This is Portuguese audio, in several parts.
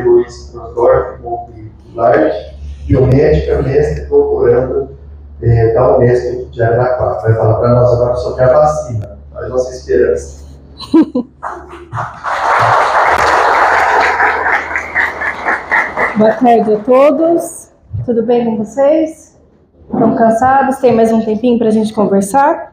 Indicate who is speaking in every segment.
Speaker 1: Maria Luísa Transdorf, biomédica, mestre, doutoranda da Unesp de Araraquara. Vai falar para nós agora sobre a vacina, a nossa esperança.
Speaker 2: Boa tarde a todos. Tudo bem com vocês? Estão cansados? Tem mais um tempinho para a gente conversar?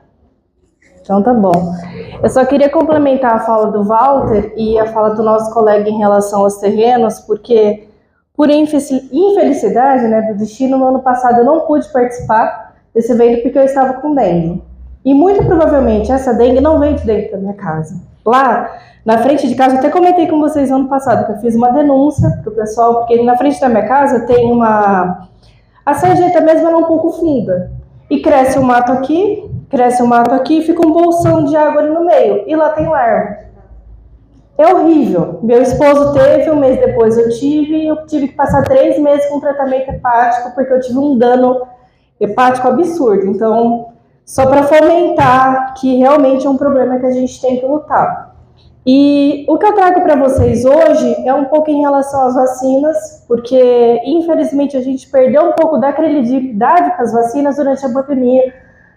Speaker 2: Então tá bom. Eu só queria complementar a fala do Walter e a fala do nosso colega em relação aos terrenos, porque por infelicidade, do destino, no ano passado eu não pude participar desse evento porque eu estava com dengue. E muito provavelmente essa dengue não veio de dentro da minha casa. Lá, na frente de casa, eu até comentei com vocês no ano passado que eu fiz uma denúncia pro pessoal, porque na frente da minha casa tem a sarjeta mesmo ela é um pouco funda. E cresce um mato aqui e fica um bolsão de água ali no meio. E lá tem larva. É horrível. Meu esposo teve, um mês depois eu tive que passar 3 meses com tratamento hepático, porque eu tive um dano hepático absurdo. Então, só para fomentar que realmente é um problema que a gente tem que lutar. E o que eu trago para vocês hoje é um pouco em relação às vacinas, porque infelizmente a gente perdeu um pouco da credibilidade com as vacinas durante a pandemia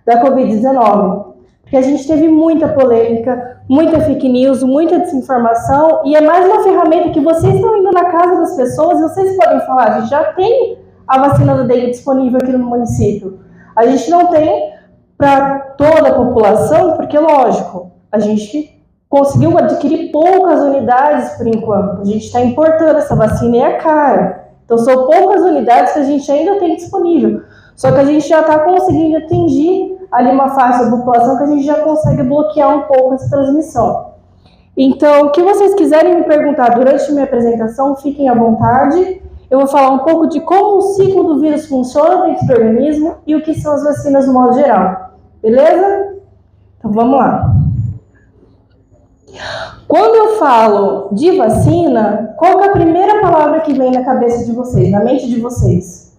Speaker 2: da Covid-19. Porque a gente teve muita polêmica, muita fake news, muita desinformação, e é mais uma ferramenta que vocês estão indo na casa das pessoas e vocês podem falar, a gente já tem a vacina da dengue disponível aqui no município. A gente não tem para toda a população, porque lógico, a gente conseguiu adquirir poucas unidades por enquanto. A gente está importando essa vacina e é cara. Então são poucas unidades que a gente ainda tem disponível. Só que a gente já está conseguindo atingir ali uma faixa da população que a gente já consegue bloquear um pouco essa transmissão. Então, o que vocês quiserem me perguntar durante a minha apresentação, fiquem à vontade. Eu vou falar um pouco de como o ciclo do vírus funciona dentro do organismo e o que são as vacinas no modo geral. Beleza? Então, vamos lá. Quando eu falo de vacina, qual que é a primeira palavra que vem na cabeça de vocês, na mente de vocês?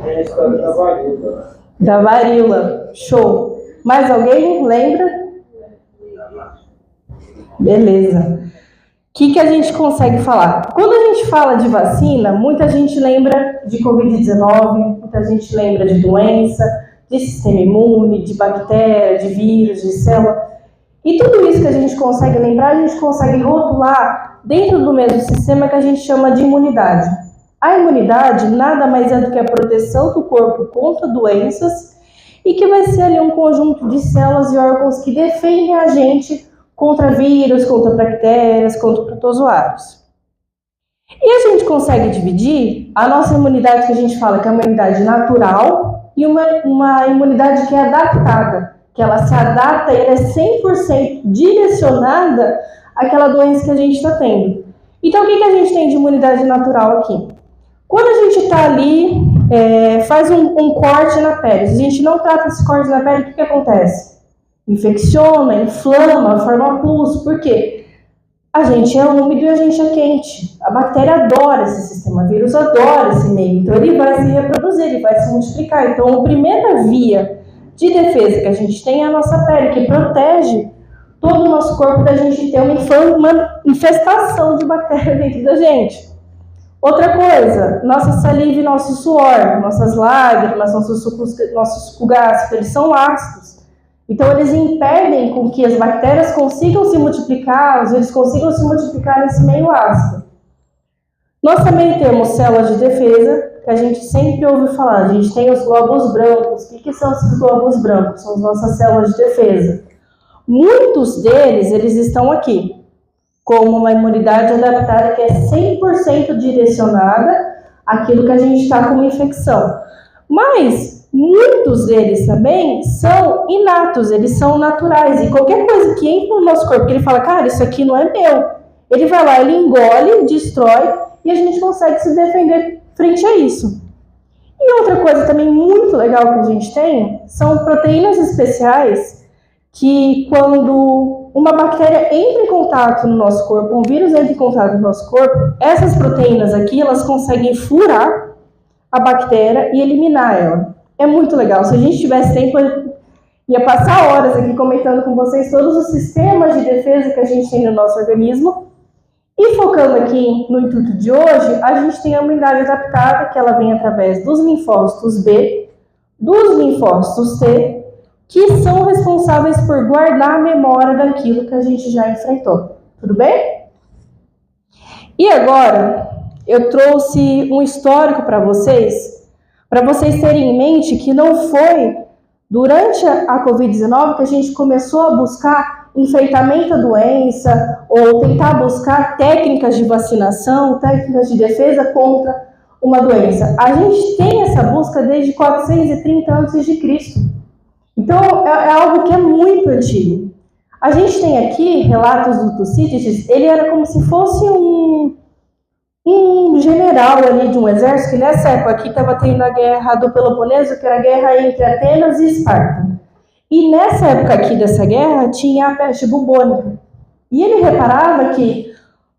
Speaker 3: É a história da varíola.
Speaker 2: Da varíola. Show. Mais alguém lembra? Beleza. O que a gente consegue falar? Quando a gente fala de vacina, muita gente lembra de Covid-19, muita gente lembra de doença, de sistema imune, de bactéria, de vírus, de célula. E tudo isso que a gente consegue lembrar, a gente consegue rotular dentro do mesmo sistema que a gente chama de imunidade. A imunidade nada mais é do que a proteção do corpo contra doenças e que vai ser ali um conjunto de células e órgãos que defendem a gente contra vírus, contra bactérias, contra protozoários. E a gente consegue dividir a nossa imunidade, que a gente fala que é uma imunidade natural, e uma imunidade que é adaptada, que ela se adapta e ela é 100% direcionada àquela doença que a gente está tendo. Então, o que a gente tem de imunidade natural aqui? Quando a gente está ali, faz um corte na pele, se a gente não trata esse corte na pele, o que acontece? Infecciona, inflama, forma pus. Por quê? A gente é úmido e a gente é quente. A bactéria adora esse sistema, o vírus adora esse meio. Então ele vai se reproduzir, ele vai se multiplicar. Então a primeira via de defesa que a gente tem é a nossa pele, que protege todo o nosso corpo da gente ter uma infestação de bactéria dentro da gente. Outra coisa, nossa saliva e nosso suor, nossas lágrimas, nossos suco gástrico, eles são ácidos. Então, eles impedem com que as bactérias consigam se multiplicar, os vírus consigam se multiplicar nesse meio ácido. Nós também temos células de defesa, que a gente sempre ouve falar. A gente tem os glóbulos brancos. O que são esses glóbulos brancos? São as nossas células de defesa. Muitos deles, eles estão aqui, como uma imunidade adaptada que é 100% direcionada àquilo que a gente está com uma infecção. Mas muitos deles também são inatos, eles são naturais. E qualquer coisa que entra no nosso corpo, que ele fala, cara, isso aqui não é meu. Ele vai lá, ele engole, destrói, e a gente consegue se defender frente a isso. E outra coisa também muito legal que a gente tem, são proteínas especiais que quando uma bactéria entra em contato no nosso corpo, um vírus entra em contato no nosso corpo, essas proteínas aqui, elas conseguem furar a bactéria e eliminar ela. É muito legal. Se a gente tivesse tempo, eu ia passar horas aqui comentando com vocês todos os sistemas de defesa que a gente tem no nosso organismo E focando aqui no intuito de hoje, a gente tem a imunidade adaptada, que ela vem através dos linfócitos B, dos linfócitos T, que são responsáveis por guardar a memória daquilo que a gente já enfrentou. Tudo bem? E agora, eu trouxe um histórico para vocês terem em mente que não foi durante a Covid-19 que a gente começou a buscar enfrentamento à doença ou tentar buscar técnicas de vacinação, técnicas de defesa contra uma doença. A gente tem essa busca desde 430 a.C. Então, é algo que é muito antigo. A gente tem aqui relatos do Tucídides, ele era como se fosse um general ali de um exército, que nessa época aqui estava tendo a guerra do Peloponeso, que era a guerra entre Atenas e Esparta. E nessa época aqui dessa guerra tinha a peste bubônica. E ele reparava que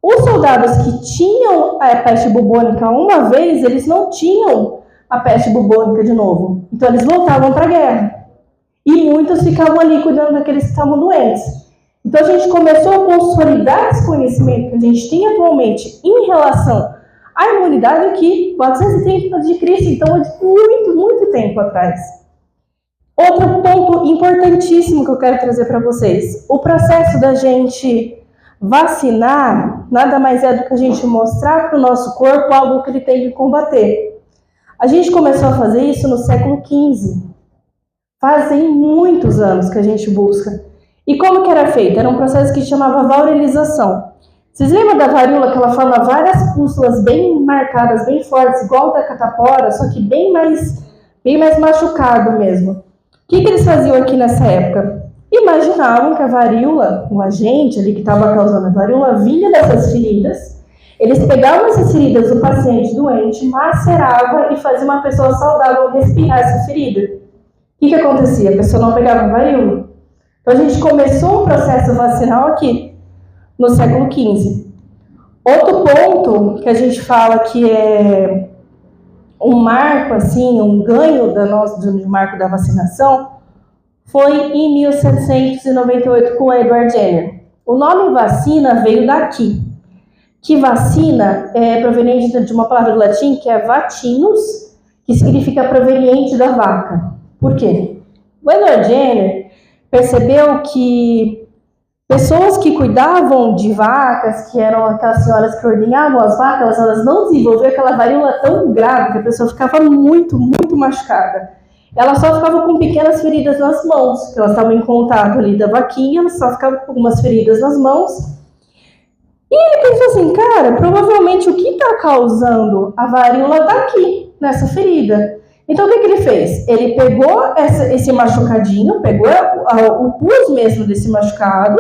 Speaker 2: os soldados que tinham a peste bubônica uma vez, eles não tinham a peste bubônica de novo. Então eles voltavam para a guerra. E muitos ficavam ali cuidando daqueles que estavam doentes. Então a gente começou a consolidar esse conhecimento que a gente tem atualmente em relação à imunidade aqui, 430 a.C., então é de muito, muito tempo atrás. Outro ponto importantíssimo que eu quero trazer para vocês, o processo da gente vacinar nada mais é do que a gente mostrar para o nosso corpo algo que ele tem que combater. A gente começou a fazer isso no século XV. Fazem muitos anos que a gente busca. E como que era feito? Era um processo que chamava valorização. Vocês lembram da varíola, que ela forma várias pústulas bem marcadas, bem fortes, igual da catapora, só que bem mais machucado mesmo. O que eles faziam aqui nessa época? Imaginavam que a varíola, o agente ali que estava causando a varíola, vinha dessas feridas. Eles pegavam essas feridas do paciente doente, maceravam e faziam uma pessoa saudável respirar essa ferida. O que acontecia? A pessoa não pegava varíola. Então a gente começou o processo vacinal aqui, no século XV. Outro ponto que a gente fala que é um marco, assim, um ganho do marco da vacinação, foi em 1798 com Edward Jenner. O nome vacina veio daqui, que vacina é proveniente de uma palavra do latim que é vatinus, que significa proveniente da vaca. Por quê? O Edward Jenner percebeu que pessoas que cuidavam de vacas, que eram aquelas senhoras que ordenhavam as vacas, elas não desenvolviam aquela varíola tão grave que a pessoa ficava muito, muito machucada. Ela só ficava com pequenas feridas nas mãos, que elas estavam em contato ali da vaquinha, ela só ficava com algumas feridas nas mãos. E ele pensou assim, cara, provavelmente o que está causando a varíola está aqui, nessa ferida. Então o que ele fez? Ele pegou esse machucadinho, pegou o pus mesmo desse machucado,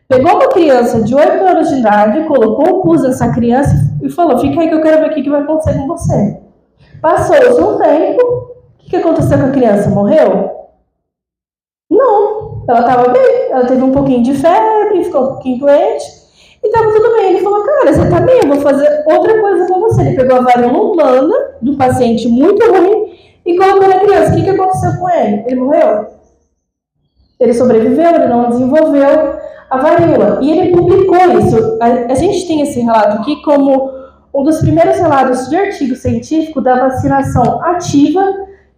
Speaker 2: pegou uma criança de 8 anos de idade, colocou o pus nessa criança e falou, fica aí que eu quero ver o que vai acontecer com você. Passou-se um tempo, o que aconteceu com a criança? Morreu? Não, ela estava bem, ela teve um pouquinho de febre, ficou um pouquinho doente, e estava tudo bem. Ele falou, cara, você está bem, eu vou fazer outra coisa com você. Ele pegou a varíola humana de um paciente muito ruim e colocou na criança. O que aconteceu com ele? Ele morreu? Ele sobreviveu, ele não desenvolveu a varíola. E ele publicou isso. A gente tem esse relato aqui como um dos primeiros relatos de artigo científico da vacinação ativa,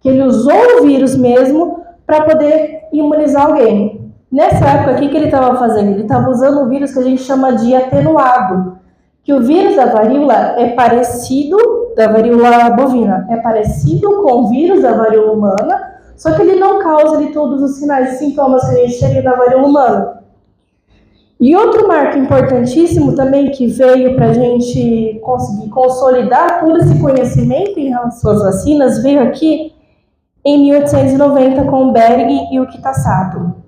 Speaker 2: que ele usou o vírus mesmo para poder imunizar alguém. Nessa época aqui, o que ele estava fazendo? Ele estava usando um vírus que a gente chama de atenuado, que o vírus da varíola é parecido, da varíola bovina, é parecido com o vírus da varíola humana, só que ele não causa ali todos os sinais e sintomas que a gente teria da varíola humana. E outro marco importantíssimo também que veio para a gente conseguir consolidar todo esse conhecimento em relação às vacinas, veio aqui em 1890 com o Berg e o Kitasato.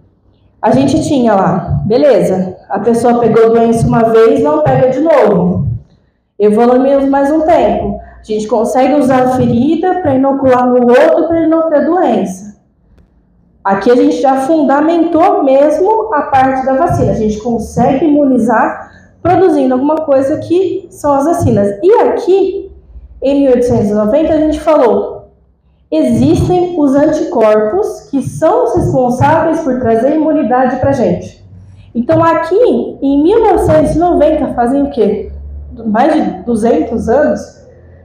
Speaker 2: A gente tinha lá, beleza, a pessoa pegou doença uma vez, não pega de novo. Evoluímos mais um tempo. A gente consegue usar a ferida para inocular no outro para ele não ter doença. Aqui a gente já fundamentou mesmo a parte da vacina. A gente consegue imunizar produzindo alguma coisa que são as vacinas. E aqui, em 1890, a gente falou, existem os anticorpos que são os responsáveis por trazer imunidade para a gente. Então aqui, em 1990, fazem o quê? Mais de 200 anos,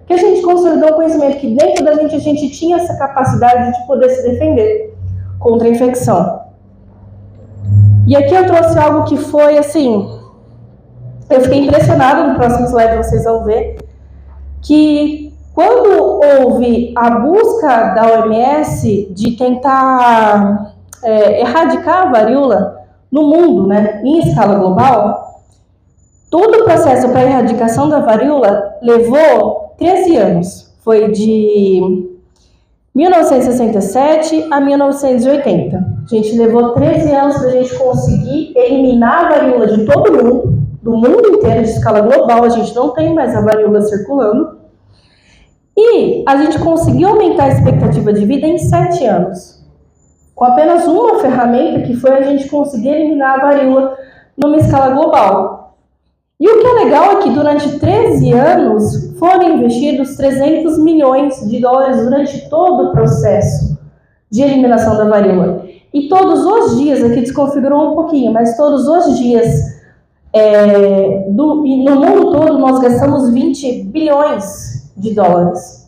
Speaker 2: que a gente consolidou o conhecimento que dentro da gente a gente tinha essa capacidade de poder se defender contra a infecção. E aqui eu trouxe algo que foi assim, eu fiquei impressionada, no próximo slide vocês vão ver, que quando houve a busca da OMS de tentar erradicar a varíola no mundo, né, em escala global, todo o processo para a erradicação da varíola levou 13 anos. Foi de 1967 a 1980. A gente levou 13 anos para a gente conseguir eliminar a varíola de todo mundo, do mundo inteiro, de escala global. A gente não tem mais a varíola circulando. E a gente conseguiu aumentar a expectativa de vida em 7 anos. Com apenas uma ferramenta, que foi a gente conseguir eliminar a varíola numa escala global. E o que é legal é que durante 13 anos foram investidos 300 milhões de dólares durante todo o processo de eliminação da varíola. E todos os dias, aqui desconfigurou um pouquinho, mas todos os dias no mundo todo nós gastamos 20 bilhões de dólares.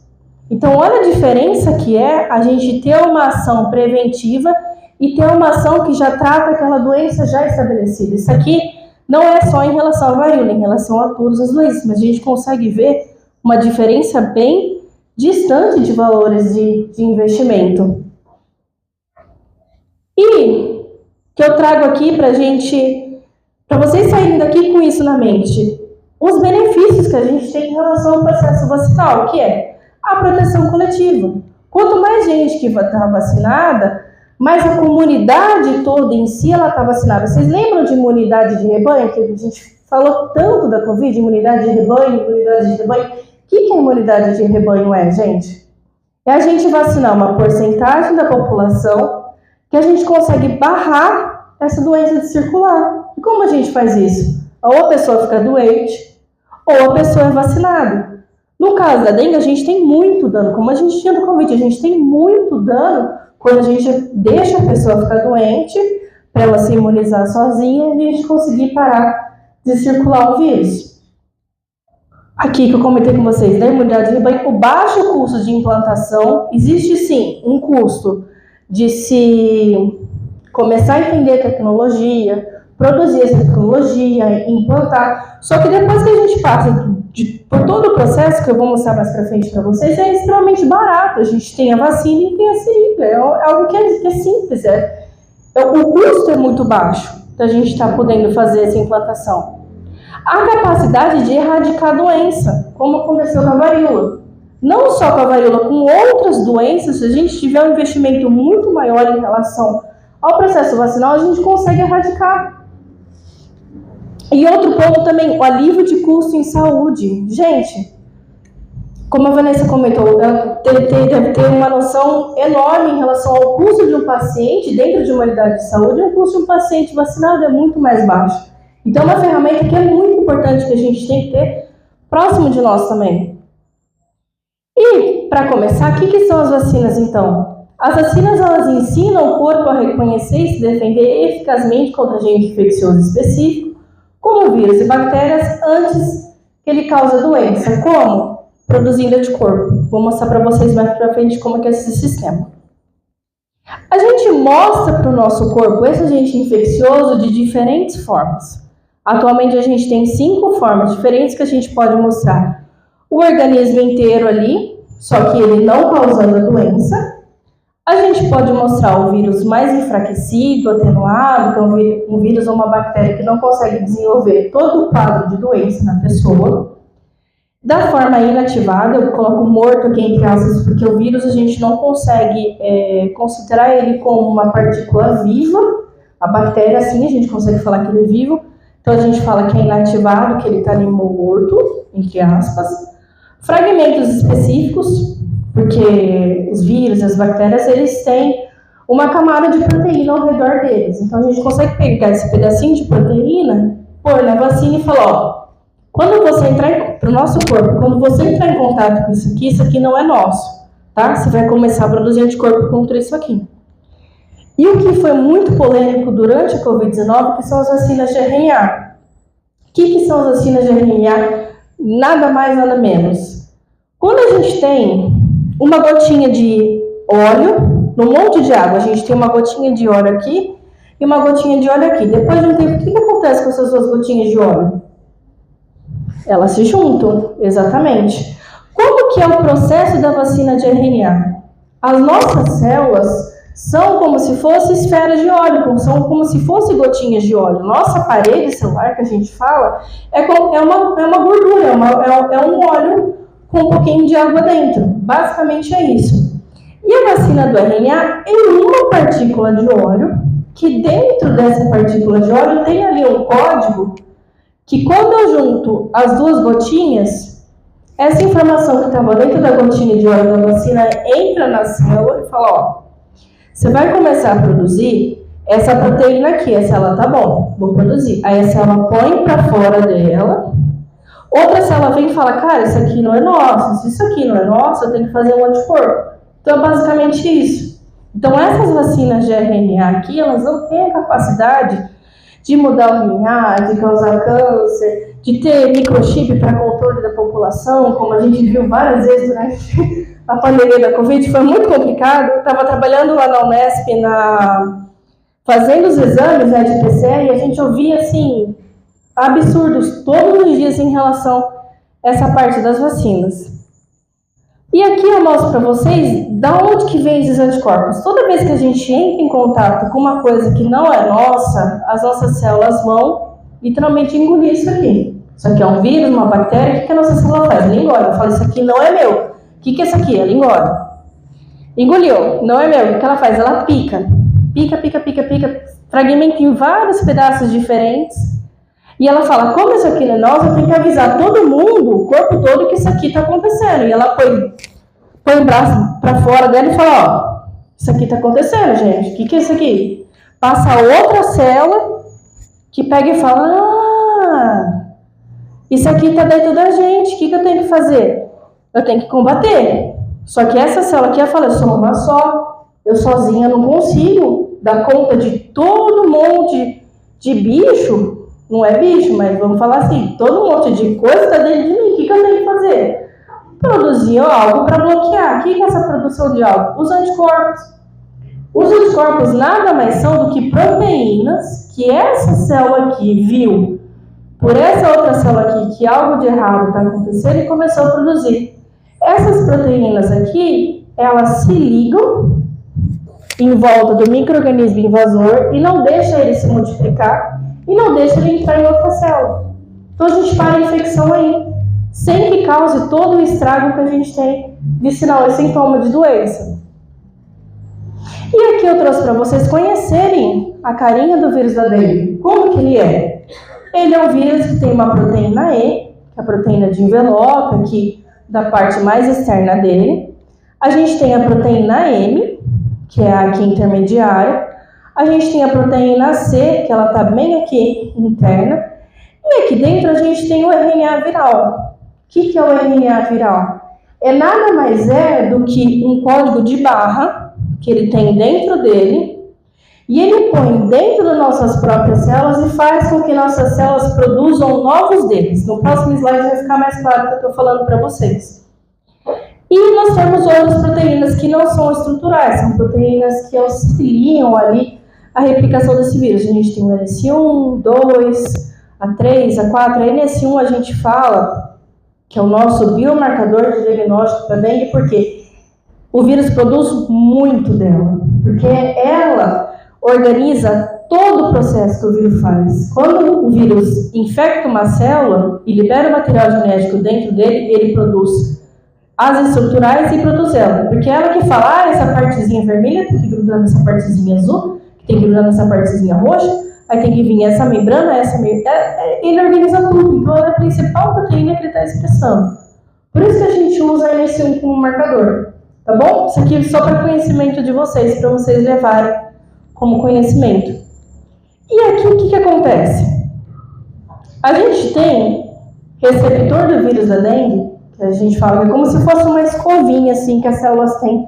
Speaker 2: Então olha a diferença que é a gente ter uma ação preventiva e ter uma ação que já trata aquela doença já estabelecida. Isso aqui não é só em relação à varíola, em relação a todas as doenças, mas a gente consegue ver uma diferença bem distante de valores de investimento. E que eu trago aqui para vocês saírem daqui com isso na mente, os benefícios que a gente tem em relação ao processo vacinal, que é a proteção coletiva. Quanto mais gente que está vacinada, mais a comunidade toda em si ela está vacinada. Vocês lembram de imunidade de rebanho? Que a gente falou tanto da Covid, imunidade de rebanho, imunidade de rebanho. O que a imunidade de rebanho é, gente? É a gente vacinar uma porcentagem da população que a gente consegue barrar essa doença de circular. E como a gente faz isso? Ou a pessoa fica doente, ou a pessoa é vacinada. No caso da dengue, a gente tem muito dano. Como a gente tinha do Covid, a gente tem muito dano quando a gente deixa a pessoa ficar doente, para ela se imunizar sozinha e a gente conseguir parar de circular o vírus. Aqui que eu comentei com vocês, da imunidade de rebanho, o baixo custo de implantação, existe sim um custo de se começar a entender a tecnologia, produzir essa tecnologia, implantar. Só que depois que a gente passa por todo o processo, que eu vou mostrar mais pra frente para vocês, é extremamente barato. A gente tem a vacina e tem a seringa. É algo que é simples. O custo é muito baixo da gente estar podendo fazer essa implantação. A capacidade de erradicar a doença, como aconteceu com a varíola. Não só com a varíola, com outras doenças, se a gente tiver um investimento muito maior em relação ao processo vacinal, a gente consegue erradicar. E outro ponto também, o alívio de custo em saúde. Gente, como a Vanessa comentou, ela deve ter uma noção enorme em relação ao custo de um paciente dentro de uma unidade de saúde. O custo de um paciente vacinado é muito mais baixo. Então, é uma ferramenta que é muito importante que a gente tem que ter próximo de nós também. E, para começar, o que são as vacinas, então? As vacinas, elas ensinam o corpo a reconhecer e se defender eficazmente contra agente infeccioso específico, como vírus e bactérias, antes que ele cause a doença. Como? Produzindo anticorpo. Vou mostrar para vocês mais para frente como é que é esse sistema. A gente mostra para o nosso corpo esse agente infeccioso de diferentes formas. Atualmente a gente tem 5 formas diferentes que a gente pode mostrar. O organismo inteiro ali, só que ele não causando a doença. A gente pode mostrar o vírus mais enfraquecido, atenuado, que é um vírus ou uma bactéria que não consegue desenvolver todo o quadro de doença na pessoa. Da forma inativada, eu coloco morto aqui entre aspas, porque o vírus a gente não consegue considerar ele como uma partícula viva. A bactéria, sim, a gente consegue falar que ele é vivo. Então a gente fala que é inativado, que ele está ali morto, entre aspas. Fragmentos específicos, porque os vírus e as bactérias, eles têm uma camada de proteína ao redor deles. Então a gente consegue pegar esse pedacinho de proteína, pôr na vacina e falar, ó, quando você entrar para o nosso corpo, quando você entrar em contato com isso aqui não é nosso, tá? Você vai começar a produzir anticorpo contra isso aqui. E o que foi muito polêmico durante a Covid-19, que são as vacinas de RNA. O que são as vacinas de RNA? Nada mais, nada menos. Quando a gente tem uma gotinha de óleo num monte de água, a gente tem uma gotinha de óleo aqui e uma gotinha de óleo aqui. Depois de um tempo, o que acontece com essas duas gotinhas de óleo? Elas se juntam, exatamente. Como que é o processo da vacina de RNA? As nossas células são como se fossem esferas de óleo, são como se fossem gotinhas de óleo. Nossa parede celular, que a gente fala, é uma gordura, é um óleo com um pouquinho de água dentro. Basicamente é isso. E a vacina do RNA é uma partícula de óleo, que dentro dessa partícula de óleo tem ali um código, que quando eu junto as duas gotinhas, essa informação que estava dentro da gotinha de óleo da vacina entra na célula e fala, ó, você vai começar a produzir essa proteína aqui, a célula tá bom, vou produzir. Aí a célula põe para fora dela, outra célula vem e fala, cara, isso aqui não é nosso, se isso aqui não é nosso, eu tenho que fazer um anticorpo. Então é basicamente isso. Então essas vacinas de RNA aqui, elas não têm a capacidade de mudar o RNA, de causar câncer, de ter microchip para controle da população, como a gente viu várias vezes durante a pandemia da Covid, foi muito complicado. Eu estava trabalhando lá na Unesp, fazendo os exames, né, de PCR, e a gente ouvia, assim, absurdos todos os dias em relação a essa parte das vacinas. E aqui eu mostro para vocês da onde que vem esses anticorpos. Toda vez que a gente entra em contato com uma coisa que não é nossa, as nossas células vão literalmente engolir isso aqui. Isso aqui é um vírus, uma bactéria, o que a nossa célula faz? Ela engole. Eu falo, isso aqui não é meu. O que é isso aqui? Ela engole. Engoliu, não é meu. O que ela faz? Ela pica. Pica, fragmenta em vários pedaços diferentes. E ela fala, como isso aqui não é nosso, eu tenho que avisar todo mundo, o corpo todo, que isso aqui está acontecendo. E ela põe o braço para fora dela e fala, ó, isso aqui está acontecendo, gente. O que é isso aqui? Passa outra célula que pega e fala, isso aqui está dentro da gente, o que eu tenho que fazer? Eu tenho que combater. Só que essa célula aqui, eu falo, eu sou uma só. Eu sozinha não consigo dar conta de todo um monte de bicho. Não é bicho, mas vamos falar assim, todo um monte de coisa está dentro de mim. O que eu tenho que fazer? Produzir algo para bloquear. O que é essa produção de algo? Os anticorpos. Os anticorpos nada mais são do que proteínas que essa célula aqui viu por essa outra célula aqui que algo de errado está acontecendo e começou a produzir. Essas proteínas aqui, elas se ligam em volta do micro-organismo invasor e não deixa ele se multiplicar e não deixa ele entrar em outra célula. Então a gente para a infecção aí, sem que cause todo o estrago que a gente tem de sinal e sintoma de doença. E aqui eu trouxe para vocês conhecerem a carinha do vírus da dengue. Como que ele é? Ele é um vírus que tem uma proteína E, que é a proteína de envelope, aqui da parte mais externa dele. A gente tem a proteína M, que é a aqui intermediária. A gente tem a proteína C, que ela está bem aqui interna. E aqui dentro a gente tem o RNA viral. O que é o RNA viral? É nada mais do que um código de barra que ele tem dentro dele. E ele põe dentro das nossas próprias células e faz com que nossas células produzam novos deles. No próximo slide vai ficar mais claro o que eu estou falando para vocês. E nós temos outras proteínas que não são estruturais, são proteínas que auxiliam ali a replicação desse vírus. A gente tem o NS1, 2, A3, A4. A NS1 a gente fala que é o nosso biomarcador de diagnóstico da dengue, porque o vírus produz muito dela, porque ela organiza todo o processo que o vírus faz. Quando o vírus infecta uma célula e libera o material genético dentro dele, ele produz as estruturais e produz ela. Porque ela que fala, essa partezinha vermelha tem que grudar nessa partezinha azul, que tem que grudar nessa partezinha roxa, aí tem que vir essa membrana, ele organiza tudo. Então ela é a principal proteína que ele está expressando. Por isso que a gente usa a NS1 como marcador. Tá bom? Isso aqui é só para conhecimento de vocês, para vocês levarem como conhecimento. E aqui o que acontece? A gente tem receptor do vírus da dengue, que a gente fala que é como se fosse uma escovinha assim que as células têm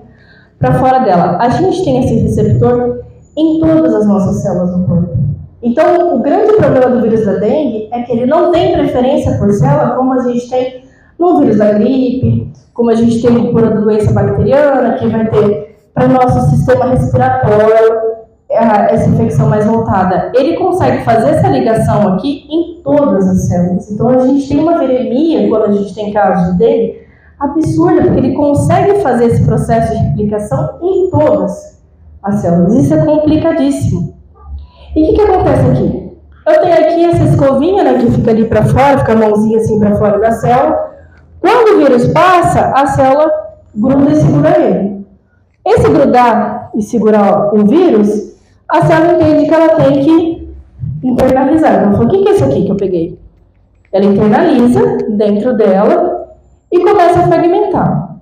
Speaker 2: para fora dela. A gente tem esse receptor em todas as nossas células do corpo. Então, o grande problema do vírus da dengue é que ele não tem preferência por célula, como a gente tem no vírus da gripe, como a gente tem por a doença bacteriana, que vai ter para o nosso sistema respiratório, essa infecção mais voltada. Ele consegue fazer essa ligação aqui em todas as células. Então, a gente tem uma viremia, quando a gente tem casos de dengue, absurda, porque ele consegue fazer esse processo de replicação em todas as células. Isso é complicadíssimo. E o que acontece aqui? Eu tenho aqui essa escovinha, né, que fica ali para fora, fica a mãozinha assim para fora da célula. Quando o vírus passa, a célula gruda e segura ele. Esse grudar e segurar o vírus, a célula entende que ela tem que internalizar. Então, o que é isso aqui que eu peguei? Ela internaliza dentro dela e começa a fragmentar.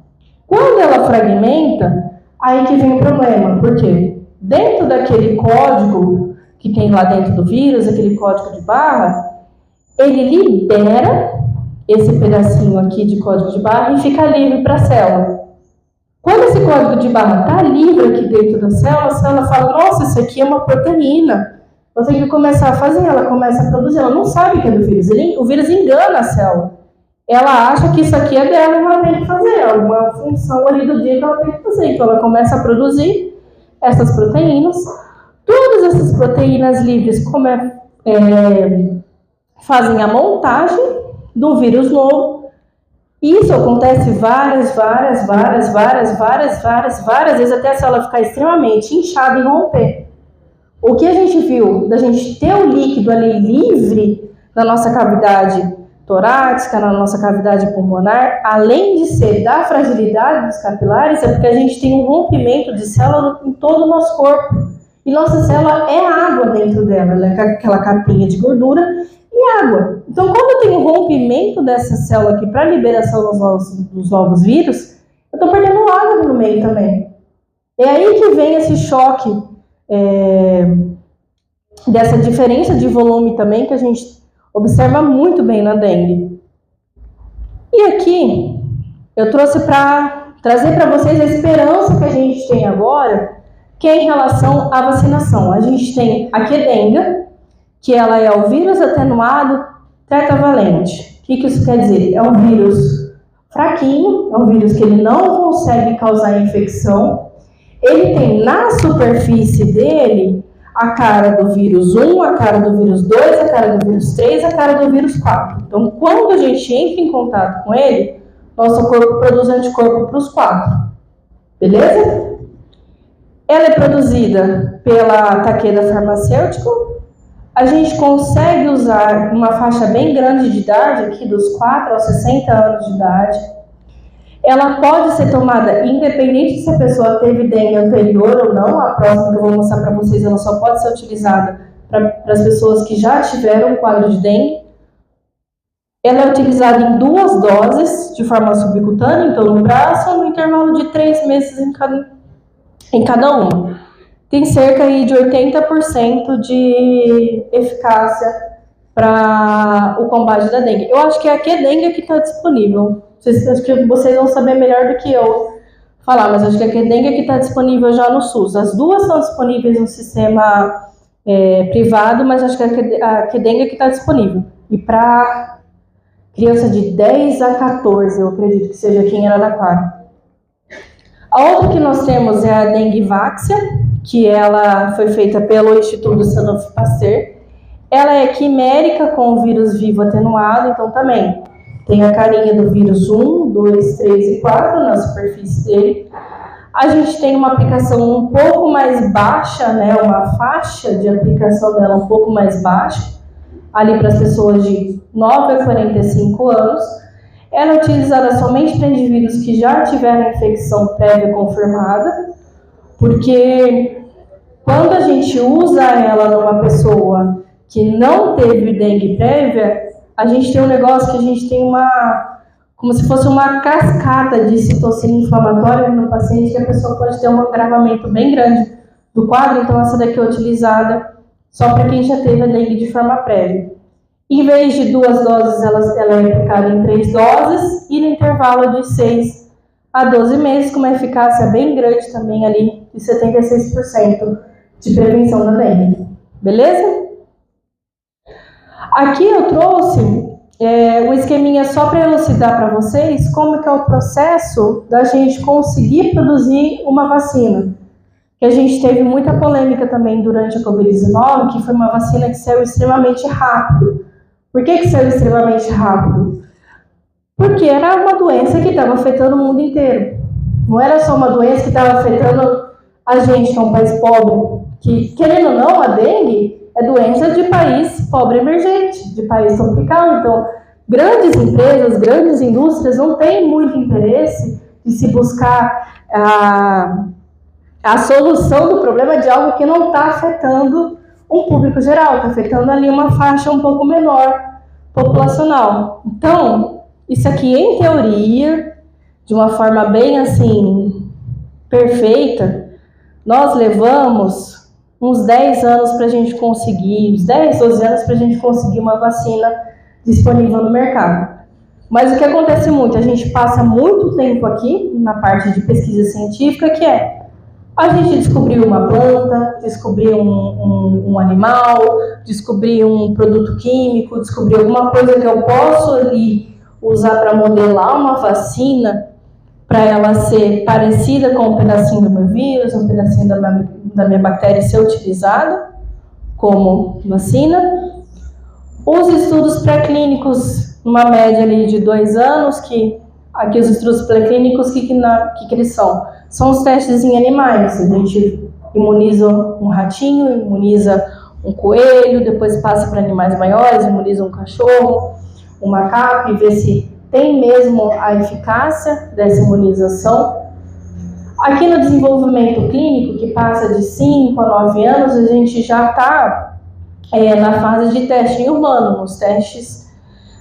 Speaker 2: Quando ela fragmenta, aí que vem o problema. Por quê? Dentro daquele código que tem lá dentro do vírus, aquele código de barra, ele libera esse pedacinho aqui de código de barra e fica livre para a célula. Quando esse código de barra está livre aqui dentro da célula, a célula fala, nossa, isso aqui é uma proteína. Eu tenho que começar a fazer, ela começa a produzir, ela não sabe que é do vírus. O vírus engana a célula. Ela acha que isso aqui é dela e ela tem que fazer, é uma função ali do dia que ela tem que fazer. Então ela começa a produzir essas proteínas. Todas essas proteínas livres fazem a montagem do vírus novo. Isso acontece várias vezes até a célula ficar extremamente inchada e romper. O que a gente viu da gente ter o líquido ali livre na nossa cavidade torácica, na nossa cavidade pulmonar, além de ser da fragilidade dos capilares, é porque a gente tem um rompimento de célula em todo o nosso corpo. E nossa célula é água dentro dela, ela é aquela capinha de gordura e água. Então, quando eu tenho um rompimento dessa célula aqui para liberação dos novos vírus, eu estou perdendo água no meio também. É aí que vem esse choque dessa diferença de volume também que a gente observa muito bem na dengue. E aqui eu trouxe para trazer para vocês a esperança que a gente tem agora, que é em relação à vacinação. A gente tem a Qdenga, que ela é o vírus atenuado tetravalente. O que isso quer dizer? É um vírus fraquinho, é um vírus que ele não consegue causar infecção. Ele tem na superfície dele a cara do vírus 1, a cara do vírus 2, a cara do vírus 3, a cara do vírus 4. Então, quando a gente entra em contato com ele, nosso corpo produz anticorpo para os 4. Beleza? Ela é produzida pela Takeda Pharmaceutical. A gente consegue usar uma faixa bem grande de idade, aqui dos 4 aos 60 anos de idade. Ela pode ser tomada independente se a pessoa teve dengue anterior ou não. A próxima que eu vou mostrar para vocês, ela só pode ser utilizada para as pessoas que já tiveram um quadro de dengue. Ela é utilizada em 2 doses de forma subcutânea, então no braço, no intervalo de 3 meses em cada uma. Tem cerca aí de 80% de eficácia para o combate da dengue. Eu acho que é a Qdenga que está disponível. Acho que vocês vão saber melhor do que eu falar, mas acho que a Qdenga que está disponível já no SUS. As duas são disponíveis no sistema privado, mas acho que a Qdenga que está disponível. E para criança de 10 a 14, eu acredito que seja aqui em Araraquara. A outra que nós temos é a Dengvaxia, que ela foi feita pelo Instituto Sanofi Pasteur. Ela é quimérica com o vírus vivo atenuado, então também tem a carinha do vírus 1, 2, 3 e 4 na superfície dele. A gente tem uma aplicação um pouco mais baixa, né, uma faixa de aplicação dela um pouco mais baixa, ali para as pessoas de 9 a 45 anos. Ela é utilizada somente para indivíduos que já tiveram infecção prévia confirmada, porque quando a gente usa ela numa pessoa que não teve dengue prévia, a gente tem um negócio que a gente tem como se fosse uma cascata de citocina inflamatória no paciente, que a pessoa pode ter um agravamento bem grande do quadro. Então essa daqui é utilizada só para quem já teve a dengue de forma prévia. Em vez de 2 doses, ela é aplicada em 3 doses e no intervalo de 6 a 12 meses, com uma eficácia bem grande também ali, de 76% de prevenção da dengue. Beleza? Aqui eu trouxe um esqueminha só para elucidar para vocês como que é o processo da gente conseguir produzir uma vacina. Que a gente teve muita polêmica também durante a Covid-19, que foi uma vacina que saiu extremamente rápido. Por que saiu extremamente rápido? Porque era uma doença que estava afetando o mundo inteiro. Não era só uma doença que estava afetando a gente, que é um país pobre. Que, querendo ou não, a dengue é doença de país pobre emergente, de país tropical. Então, grandes empresas, grandes indústrias não têm muito interesse de se buscar a solução do problema de algo que não está afetando um público geral, está afetando ali uma faixa um pouco menor populacional. Então, isso aqui, em teoria, de uma forma bem assim, perfeita, nós levamos uns 10 anos para a gente conseguir, uns 10, 12 anos para a gente conseguir uma vacina disponível no mercado. Mas o que acontece muito, a gente passa muito tempo aqui na parte de pesquisa científica, que é a gente descobriu uma planta, descobriu um animal, descobriu um produto químico, descobriu alguma coisa que eu posso ali usar para modelar uma vacina, para ela ser parecida com um pedacinho do meu vírus, um pedacinho da minha bactéria ser utilizada como vacina. Os estudos pré-clínicos, uma média ali de 2 anos, que aqui os estudos pré-clínicos, que eles são? São os testes em animais. A gente imuniza um ratinho, imuniza um coelho, depois passa para animais maiores, imuniza um cachorro, um macaco, e vê se tem mesmo a eficácia dessa imunização. Aqui no desenvolvimento clínico, que passa de 5 a 9 anos, a gente já está na fase de teste em humano, nos testes,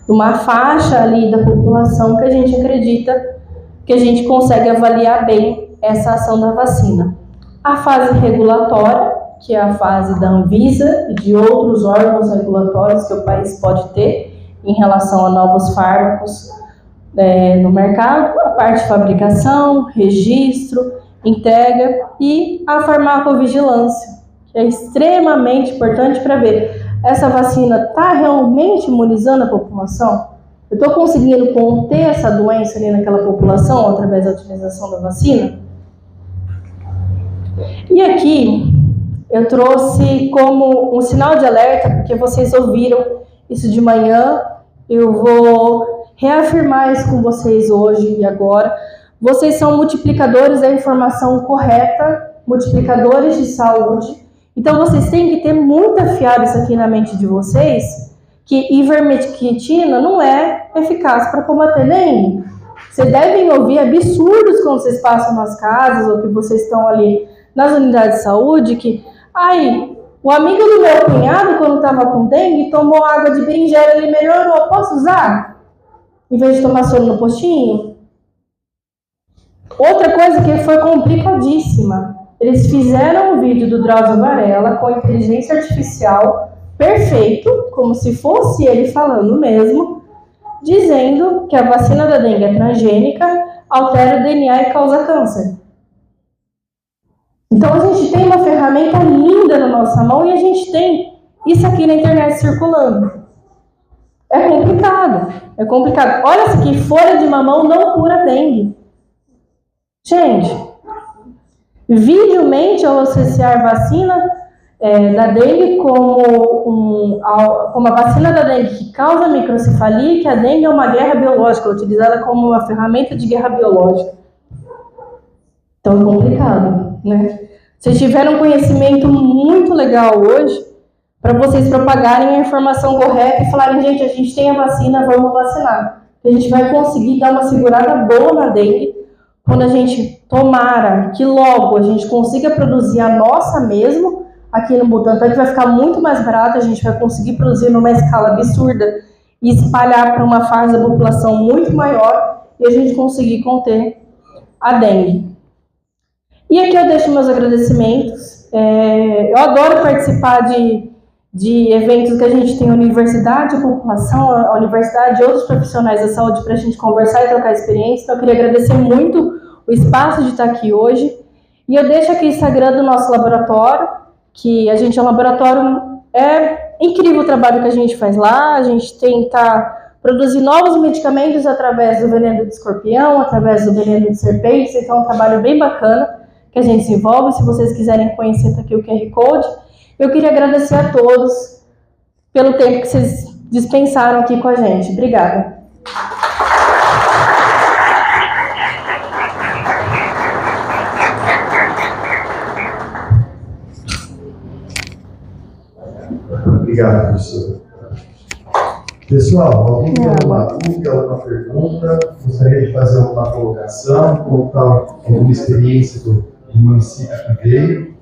Speaker 2: numa faixa ali da população que a gente acredita que a gente consegue avaliar bem essa ação da vacina. A fase regulatória, que é a fase da Anvisa e de outros órgãos regulatórios que o país pode ter em relação a novos fármacos no mercado, a parte de fabricação, registro, entrega e a farmacovigilância, que é extremamente importante para ver essa vacina está realmente imunizando a população? Eu estou conseguindo conter essa doença ali naquela população através da utilização da vacina? E aqui eu trouxe como um sinal de alerta, porque vocês ouviram isso de manhã, eu vou reafirmar isso com vocês hoje e agora. Vocês são multiplicadores da informação correta, multiplicadores de saúde. Então, vocês têm que ter muito afiado isso aqui na mente de vocês, que ivermectina não é eficaz para combater dengue. Vocês devem ouvir absurdos quando vocês passam nas casas ou que vocês estão ali nas unidades de saúde, que, o amigo do meu cunhado, quando estava com dengue, tomou água de berinjela e ele melhorou. Posso usar? Em vez de tomar soro no postinho? Outra coisa que foi complicadíssima. Eles fizeram um vídeo do Drauzio Varela com inteligência artificial perfeito, como se fosse ele falando mesmo, dizendo que a vacina da dengue é transgênica, altera o DNA e causa câncer. Então a gente tem uma ferramenta linda na nossa mão e a gente tem isso aqui na internet circulando. É complicado, é complicado. Olha isso aqui, folha de mamão não cura dengue. Gente, visivelmente, ao associar vacina da dengue como a vacina da dengue que causa microcefalia, que a dengue é uma guerra biológica, utilizada como uma ferramenta de guerra biológica. Então é complicado, né? Vocês tiveram um conhecimento muito legal hoje para vocês propagarem a informação correta e falarem, gente, a gente tem a vacina, vamos vacinar. A gente vai conseguir dar uma segurada boa na dengue quando a gente tomara que logo a gente consiga produzir a nossa mesmo aqui no Butantan, que vai ficar muito mais barato, a gente vai conseguir produzir numa escala absurda e espalhar para uma faixa da população muito maior e a gente conseguir conter a dengue. E aqui eu deixo meus agradecimentos. Eu adoro participar de eventos que a gente tem a universidade, a população, a universidade e outros profissionais da saúde para a gente conversar e trocar experiência. Então eu queria agradecer muito o espaço de estar aqui hoje. E eu deixo aqui o Instagram do nosso laboratório, que a gente é um laboratório, é incrível o trabalho que a gente faz lá, a gente tenta produzir novos medicamentos através do veneno de escorpião, através do veneno de serpentes, então é um trabalho bem bacana que a gente desenvolve. Se vocês quiserem conhecer, tá aqui o QR Code. Eu queria agradecer a todos pelo tempo que vocês dispensaram aqui com a gente. Obrigada.
Speaker 1: Obrigado, professor. Pessoal, alguém tem alguma dúvida, alguma pergunta? Gostaria de fazer alguma colocação, contar alguma experiência do município que veio?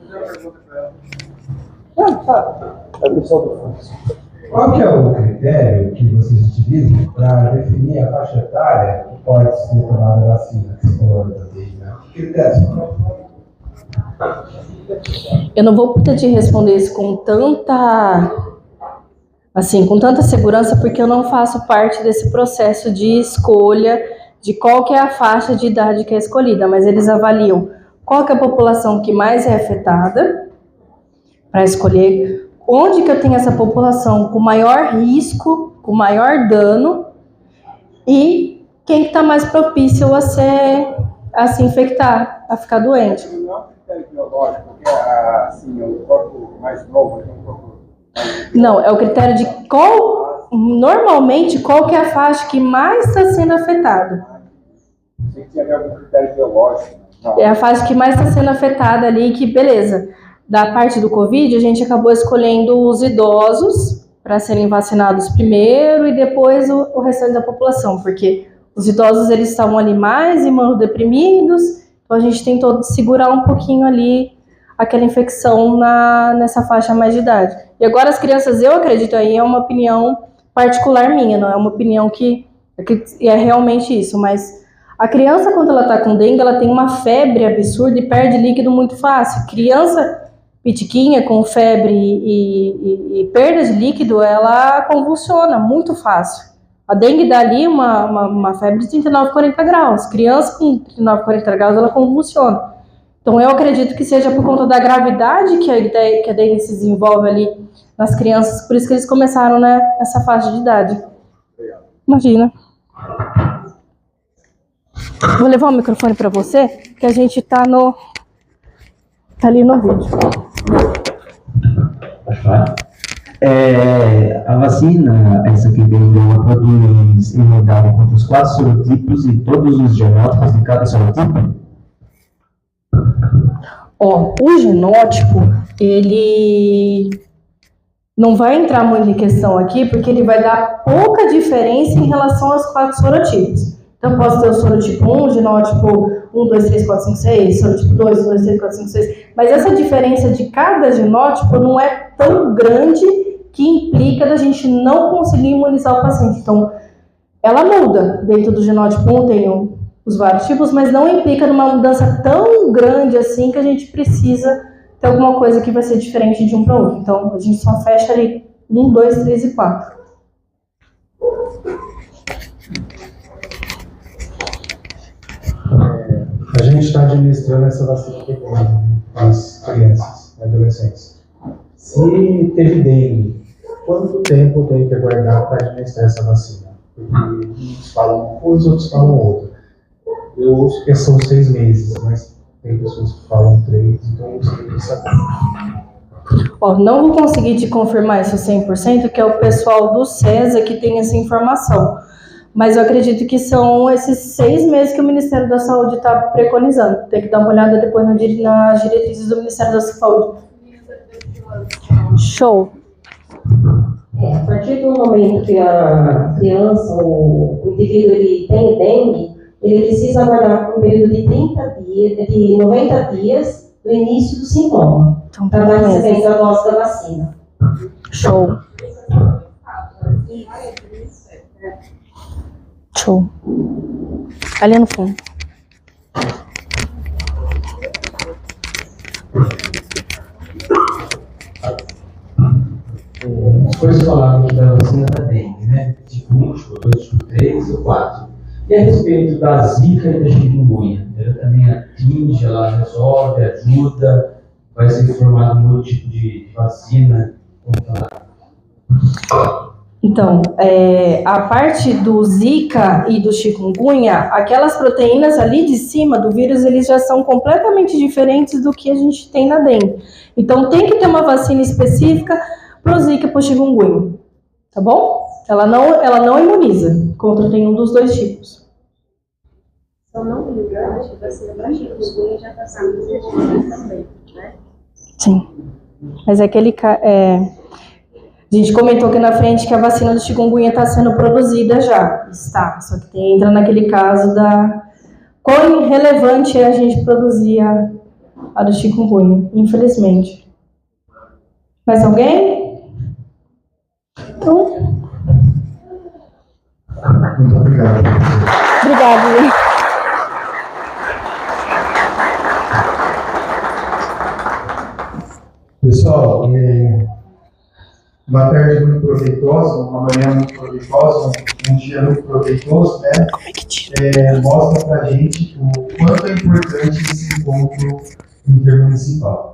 Speaker 4: Qual que é o critério que vocês utilizam para definir a faixa etária que pode ser tomada a vacina? Que você falou também, né? Que critérios?
Speaker 2: Eu não vou poder te responder isso com tanta segurança, porque eu não faço parte desse processo de escolha de qual que é a faixa de idade que é escolhida, mas eles avaliam qual que é a população que mais é afetada para escolher onde que eu tenho essa população com maior risco, com maior dano, e quem está mais propício a se infectar, a ficar doente.
Speaker 3: Não é um critério biológico, porque assim, o corpo mais novo tem um corpo mais...
Speaker 2: Não, é o critério de normalmente, qual que é a faixa que mais está sendo afetada.
Speaker 3: Tem que ter algum critério biológico. Não.
Speaker 2: É a faixa que mais está sendo afetada ali, que beleza. Da parte do Covid, a gente acabou escolhendo os idosos para serem vacinados primeiro e depois o restante da população, porque os idosos eles estavam ali mais imunodeprimidos, então a gente tentou segurar um pouquinho ali aquela infecção nessa faixa mais de idade. E agora as crianças, eu acredito aí, é uma opinião particular minha, não é uma opinião que é realmente isso, mas a criança, quando ela está com dengue, ela tem uma febre absurda e perde líquido muito fácil. Criança pitiquinha com febre e perda de líquido, ela convulsiona muito fácil. A dengue dá ali uma febre de 39, 40 graus. Criança com 39, 40 graus, ela convulsiona. Então eu acredito que seja por conta da gravidade que a dengue se desenvolve ali nas crianças, por isso que eles começaram, né, nessa faixa de idade. Imagina. Vou levar o microfone para você, que a gente tá ali no vídeo.
Speaker 5: Pode falar? A vacina, essa que vem, ela produz imunidade contra os 4 sorotipos e todos os genótipos de cada sorotipo?
Speaker 2: O genótipo, ele não vai entrar muito em questão aqui, porque ele vai dar pouca diferença em relação aos 4 sorotipos. Então, posso ter o sorotipo 1, genótipo 1, 2, 3, 4, 5, 6, sorotipo 2, 1, 2, 3, 4, 5, 6. Mas essa diferença de cada genótipo não é tão grande que implica da gente não conseguir imunizar o paciente. Então, ela muda. Dentro do genótipo 1 tem os vários tipos, mas não implica numa mudança tão grande assim que a gente precisa ter alguma coisa que vai ser diferente de um para outro. Então, a gente só fecha ali 1, 2, 3 e 4.
Speaker 4: A gente está administrando essa vacina aqui para as crianças, adolescentes. Se teve dengue, quanto tempo tem que aguardar para administrar essa vacina? Porque uns falam uma coisa, outros falam outra. Eu ouço que são 6 meses, mas tem pessoas que falam 3, então eu gostaria de saber.
Speaker 2: Não vou conseguir te confirmar isso 100%, que é o pessoal do CESA que tem essa informação. Mas eu acredito que são esses 6 meses que o Ministério da Saúde está preconizando. Tem que dar uma olhada depois nas diretrizes do Ministério da Saúde. Show!
Speaker 6: A partir do momento que a criança, o indivíduo, ele tem dengue, ele precisa aguardar um período de 90 dias do início do sintoma,
Speaker 2: Então,
Speaker 6: para estar recebendo a dose da vacina.
Speaker 2: Show! Show! Ali no fundo.
Speaker 5: Depois falamos da vacina da dengue, né? Tipo 1, tipo 2, tipo 3 e 4. E a respeito da zika e da chikungunya, ela também atinge, ela resolve, ajuda,
Speaker 4: vai ser formado um outro tipo de vacina?
Speaker 2: Então, a parte do Zika e do chikungunya, aquelas proteínas ali de cima do vírus, eles já são completamente diferentes do que a gente tem na dengue. Então, tem que ter uma vacina específica para o Zika e para o chikungunya, tá bom? Ela não imuniza contra nenhum dos dois tipos.
Speaker 7: Se eu não me engano, acho que a vacina para chikungunya já está sendo desenvolvida também, né?
Speaker 2: Sim. Mas a gente comentou aqui na frente que a vacina do chikungunya está sendo produzida já. Está. Só que entra naquele caso da quão relevante é a gente produzir a do chikungunya, infelizmente. Mais alguém? Então.
Speaker 1: Muito obrigado.
Speaker 2: Obrigada.
Speaker 1: Pessoal, uma tarde muito proveitosa, uma manhã muito proveitosa, um dia muito proveitoso, né? Mostra pra gente o quanto é importante esse encontro intermunicipal.